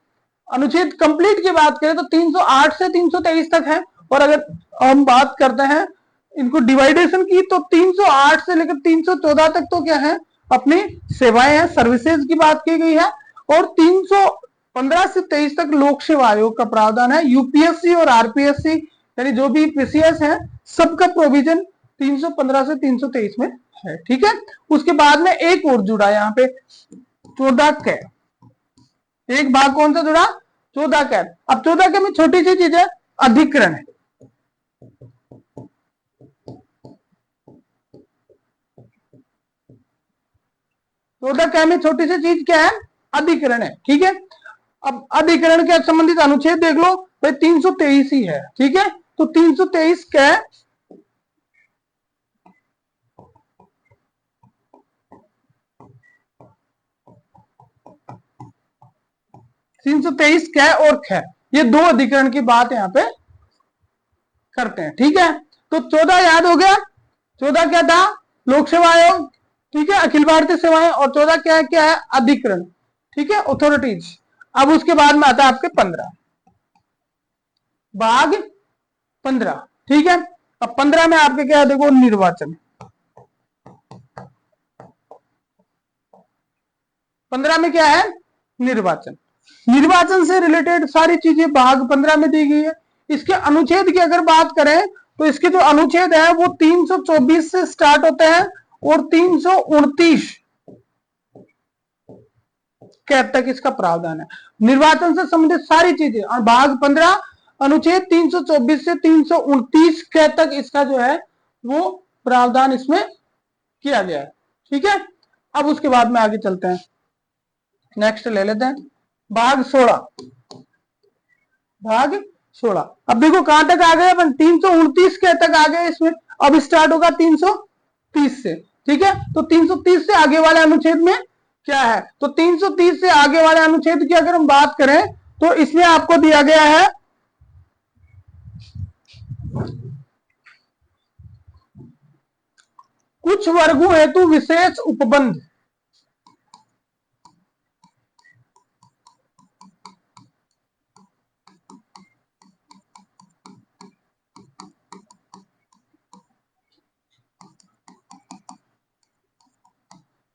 अनुच्छेद कंप्लीट की बात करें तो 308 से 323 तक है, और अगर हम बात करते हैं इनको डिवाइडेशन की तो 308 से लेकर 314 तक तो क्या है, अपनी सेवाएं हैं, सर्विसेज की बात की गई है, और 315 से 23 तक लोक सेवा आयोग का प्रावधान है। यूपीएससी और आरपीएससी यानी जो भी पीसीएस है सबका प्रोविजन 315 से 323 में है, ठीक है। उसके बाद में एक और जुड़ा यहाँ पे 14 कै, एक भाग कौन सा जुड़ा, 14 कै। अब 14 कै में छोटी सी चीज है, अधिकरण है। 14 कै में छोटी सी चीज क्या है, अधिकरण है, ठीक है। अब अधिकरण के संबंधित अनुच्छेद देख लो भाई 323 ही है, ठीक है। तो 323 कै 323 कै और ख, ये दो अधिकरण की बात यहाँ पे करते हैं, ठीक है। तो 14 याद हो गया, 14 क्या था, लोक सेवा आयोग, ठीक है, अखिल भारतीय सेवाएं, और 14 क्या है, अधिकरण, ठीक है, अथॉरिटीज। अब उसके बाद में आता है आपके 15, भाग 15, ठीक है। अब 15 में आपके क्या है, देखो निर्वाचन, 15 में क्या है, निर्वाचन, निर्वाचन से रिलेटेड सारी चीजें भाग 15 में दी गई है। इसके अनुच्छेद की अगर बात करें तो इसके जो अनुच्छेद है वो 324 से स्टार्ट होते हैं और 329 कै तक इसका प्रावधान है। निर्वाचन से संबंधित सारी चीजें, और भाग 15 अनुच्छेद 324 से 329 कै तक इसका जो है वो प्रावधान इसमें किया गया है, ठीक है। अब उसके बाद में आगे चलते हैं, नेक्स्ट ले लेते हैं भाग 16, भाग 16। अब देखो कहां तक आ गए अपन, 329 के तक आ गए इसमें। अब स्टार्ट होगा 330 से, ठीक है। तो 330 से आगे वाले अनुच्छेद में क्या है, तो 330 से आगे वाले अनुच्छेद की अगर हम बात करें तो इसमें आपको दिया गया है कुछ वर्गों हेतु विशेष उपबंध।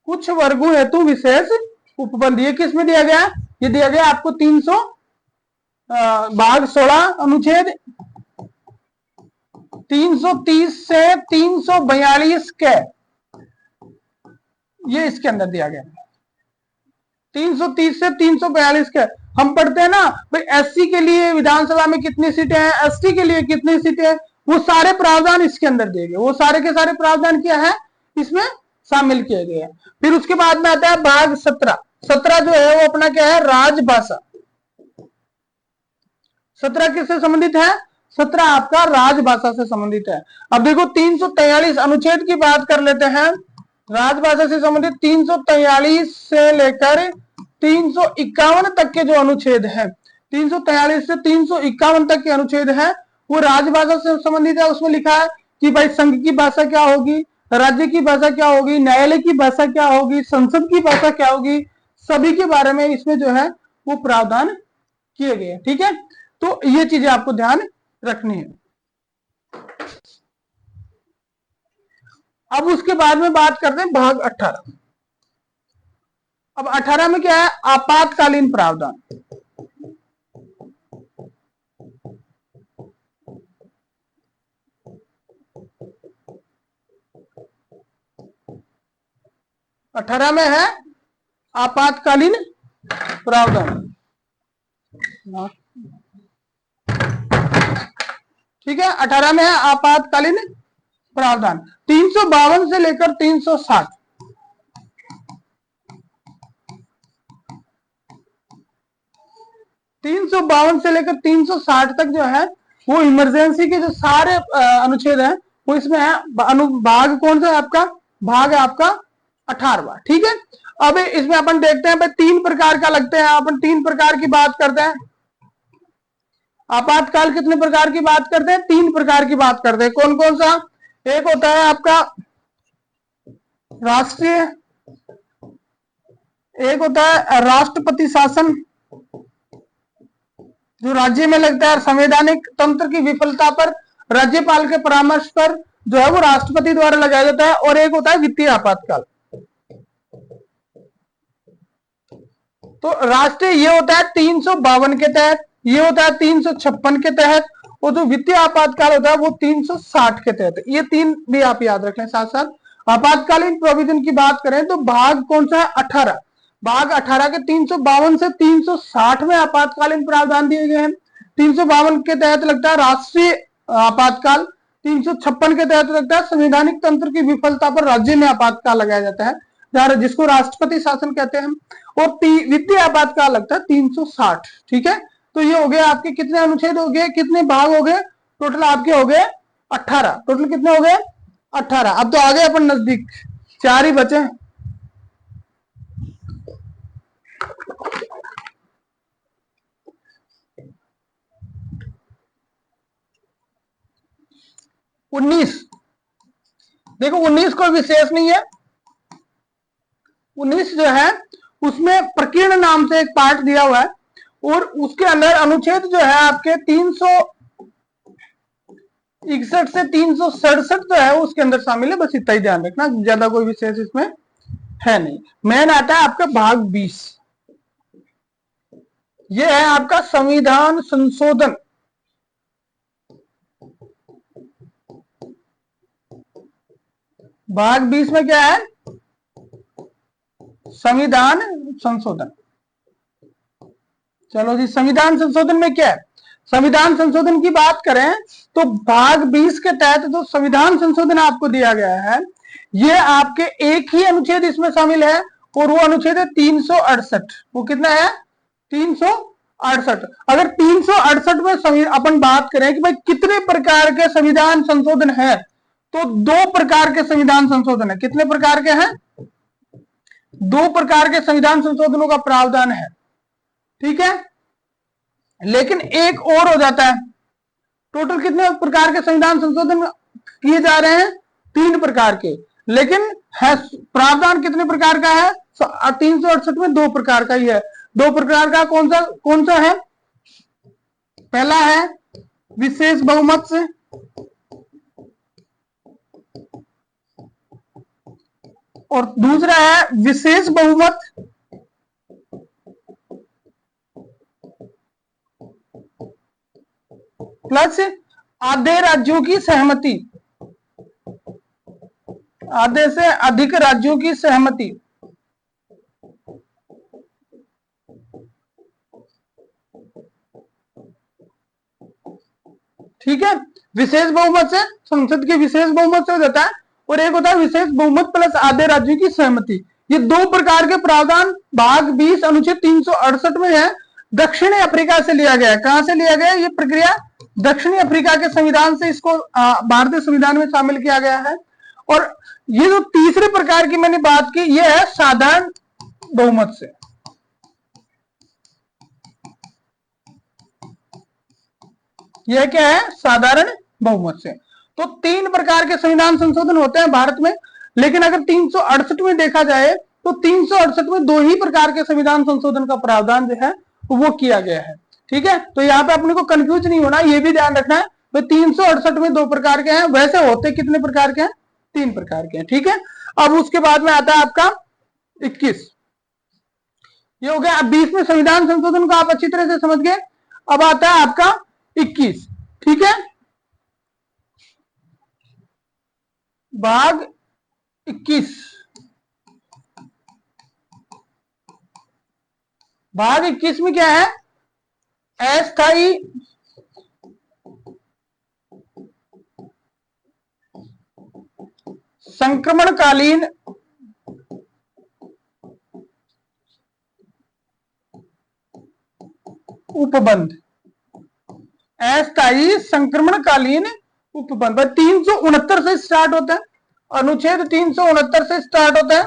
कुछ वर्गों हेतु विशेष उपबंध, ये किसमें दिया गया, ये दिया गया आपको 300 भाग 16 अनुच्छेद 330 से 342 के, ये इसके अंदर दिया गया 330 से 342 के। हम पढ़ते हैं ना भाई एससी के लिए विधानसभा में कितनी सीटें हैं, एसटी के लिए कितनी सीटें हैं, वो सारे प्रावधान इसके अंदर दिए गए, वो सारे के सारे प्रावधान क्या है इसमें शामिल किए गए हैं। फिर उसके बाद में आता है भाग 17, 17 जो है वो अपना क्या है, राजभाषा। 17 किससे संबंधित है, 17 आपका राजभाषा से संबंधित है। अब देखो 343 अनुच्छेद की बात कर लेते हैं, राजभाषा से संबंधित 343 से लेकर 351 तक के जो अनुच्छेद है, 343 से 351 तक के अनुच्छेद है वो राजभाषा से संबंधित है। उसमें लिखा है कि भाई संघ की भाषा क्या होगी, राज्य की भाषा क्या होगी, न्यायालय की भाषा क्या होगी, संसद की भाषा क्या होगी, सभी के बारे में इसमें जो है वो प्रावधान किए गए, ठीक है। तो ये चीजें आपको ध्यान रखनी है। अब उसके बाद में बात करते हैं भाग 18। अब 18 में क्या है, आपातकालीन प्रावधान। अठारह में है आपातकालीन प्रावधान, ठीक है। 18 में है आपातकालीन प्रावधान। 352 से लेकर 360, 352 से लेकर 360 तक जो है वो इमरजेंसी के जो सारे अनुच्छेद हैं वो इसमें है। अनुभाग कौन सा है आपका, भाग है आपका 18वां, ठीक है। अब इसमें अपन देखते हैं भाई 3 प्रकार का लगते हैं, अपन 3 प्रकार की बात करते हैं। आपातकाल कितने प्रकार की बात करते हैं, 3 प्रकार की बात करते हैं। कौन कौन सा, एक होता है आपका राष्ट्रीय, एक होता है राष्ट्रपति शासन जो राज्य में लगता है, संवैधानिक तंत्र की विफलता पर राज्यपाल के परामर्श पर जो है वो राष्ट्रपति द्वारा लगाया जाता है। और एक होता है वित्तीय आपातकाल। तो राष्ट्रीय ये होता है 352 के तहत, ये होता है 356 के तहत, और जो वित्तीय आपातकाल होता है वो 360 के तहत। ये तीन भी आप याद रख लें। साथ साथ आपातकालीन प्रोविजन की बात करें तो भाग कौन सा है? 18। भाग 18 के 352 से 360 में आपातकालीन प्रावधान दिए गए हैं। 352 के तहत लगता है राष्ट्रीय आपातकाल, 356 के तहत लगता है संवैधानिक तंत्र की विफलता पर राज्य में आपातकाल लगाया जाता है, जिसको राष्ट्रपति शासन कहते हैं। और वित्तीय आपातकाल लगता है 360। ठीक है, तो ये हो गए आपके कितने अनुच्छेद हो गए, कितने भाग हो गए? टोटल आपके हो गए 18। टोटल कितने हो गए? 18। अब तो आ गए अपन नजदीक, 4 ही बचे। उन्नीस, देखो 19 कोई विशेष नहीं है। 19 जो है उसमें प्रकीर्ण नाम से एक पार्ट दिया हुआ है, और उसके अंदर अनुच्छेद जो है आपके 361 से 367 जो है उसके अंदर शामिल है। बस इतना ही ध्यान रखना, ज्यादा कोई विशेष इसमें है नहीं। मेन आता है आपका भाग 20, ये है आपका संविधान संशोधन। भाग 20 में क्या है? संविधान संशोधन। चलो जी, संविधान संशोधन में क्या है? संविधान संशोधन की बात करें तो भाग 20 के तहत जो संविधान संशोधन आपको दिया गया है, ये आपके एक ही अनुच्छेद इसमें शामिल है, और वो अनुच्छेद है 368। वो कितना है? 368। अगर 368 में अपन बात करें कि भाई कितने प्रकार के संविधान संशोधन है, तो 2 प्रकार के संविधान संशोधन है। कितने प्रकार के हैं? 2 प्रकार के संविधान संशोधनों का प्रावधान है। ठीक है, लेकिन एक और हो जाता है। टोटल कितने प्रकार के संविधान संशोधन किए जा रहे हैं? 3 प्रकार के, लेकिन है प्रावधान कितने प्रकार का है? 368 में 2 प्रकार का ही है। 2 प्रकार का कौन सा है? पहला है विशेष बहुमत से, और दूसरा है विशेष बहुमत प्लस आधे राज्यों की सहमति, आधे से अधिक राज्यों की सहमति। ठीक है, विशेष बहुमत से, संसद के विशेष बहुमत से हो जाता है, और एक होता है विशेष बहुमत प्लस आधे राज्यों की सहमति। ये 2 प्रकार के प्रावधान भाग 20 अनुच्छेद 368 में है। दक्षिणी अफ्रीका से लिया गया है। कहां से लिया गया? ये प्रक्रिया दक्षिणी अफ्रीका के संविधान से इसको भारतीय संविधान में शामिल किया गया है। और ये जो तीसरे प्रकार की मैंने बात की, ये है साधारण बहुमत से। यह क्या है? साधारण बहुमत से। तो 3 प्रकार के संविधान संशोधन होते हैं भारत में, लेकिन अगर 368 में देखा जाए तो 368 में 2 ही प्रकार के संविधान संशोधन का प्रावधान जो है वो किया गया है। ठीक है, तो यहाँ पे अपने को कंफ्यूज नहीं होना, ये भी ध्यान रखना है। तो 368 में 2 प्रकार के हैं, वैसे होते कितने प्रकार के हैं? 3 प्रकार के हैं। ठीक है, अब उसके बाद में आता है आपका 21। ये हो गया। अब 20 में संविधान संशोधन को आप अच्छी तरह से समझ गए। अब आता है आपका 21। ठीक है, भाग 21। भाग 21 में क्या है? अस्थायी संक्रमणकालीन उपबंध। अस्थायी संक्रमणकालीन उपबंध 369 से स्टार्ट होता है। अनुच्छेद 369 से स्टार्ट होता है,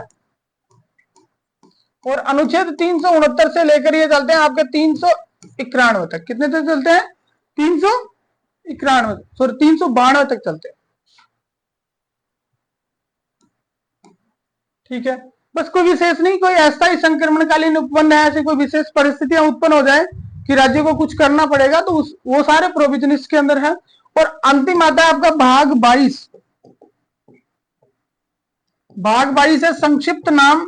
और अनुच्छेद 369 से लेकर ये चलते हैं आपके 391 तक। कितने तक चलते हैं? 391, सॉरी 392 तक चलते हैं। ठीक है, बस कोई विशेष नहीं, कोई ऐसा ही संक्रमणकालीन उपबंध है, ऐसी कोई विशेष परिस्थितियां उत्पन्न हो जाए कि राज्य को कुछ करना पड़ेगा, तो वो सारे प्रोविजन इसके अंदर है। और अंतिम आता है आपका भाग 22। भाग 22 है संक्षिप्त नाम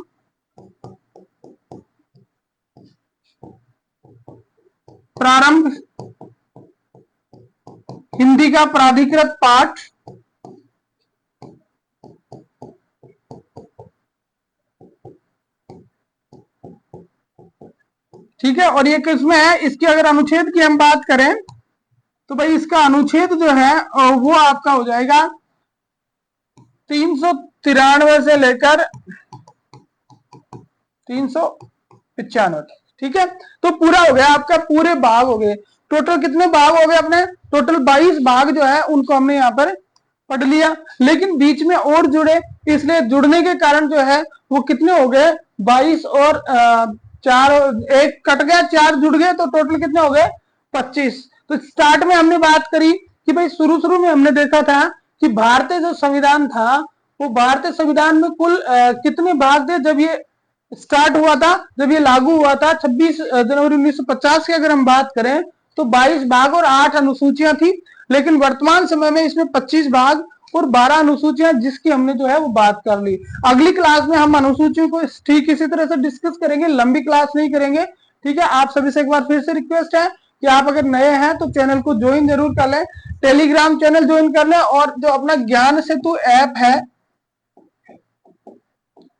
प्रारंभ हिंदी का प्राधिकृत पाठ। ठीक है, और ये किसमें है, इसकी अगर अनुच्छेद की हम बात करें तो भाई इसका अनुच्छेद जो है वो आपका हो जाएगा 393 से लेकर 395। ठीक है, तो पूरा हो गया आपका, पूरे भाग हो गए। टोटल कितने भाग हो गए अपने, टोटल 22 भाग जो है उनको हमने यहाँ पर पढ़ लिया। लेकिन बीच में और जुड़े, इसलिए जुड़ने के कारण जो है वो कितने हो गए 22 और 4, एक कट गया, 4 जुड़ गए, तो टोटल कितने हो गए 25। तो स्टार्ट में हमने बात करी कि भाई शुरू में हमने देखा था कि भारतीय जो संविधान था वो भारतीय संविधान में कुल कितने भाग थे जब ये स्टार्ट हुआ था, जब ये लागू हुआ था 26 जनवरी 1950 की अगर हम बात करें तो 22 भाग और 8 अनुसूचियां थी। लेकिन वर्तमान समय में इसमें 25 भाग और 12 अनुसूचियां, जिसकी हमने जो है वो बात कर ली। अगली क्लास में हम अनुसूचियों को ठीक इसी तरह से डिस्कस करेंगे, लंबी क्लास नहीं करेंगे। ठीक है, आप सभी से एक बार फिर से रिक्वेस्ट है कि आप अगर नए हैं तो चैनल को ज्वाइन जरूर कर लें, टेलीग्राम चैनल ज्वाइन कर लें, और जो अपना ज्ञान सेतु ऐप है,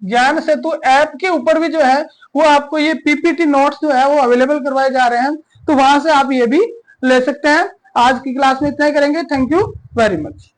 ज्ञान सेतु ऐप के ऊपर भी जो है वो आपको ये पीपीटी नोट्स जो है वो अवेलेबल करवाए जा रहे हैं, तो वहां से आप ये भी ले सकते हैं। आज की क्लास में इतना ही करेंगे। Thank you very much.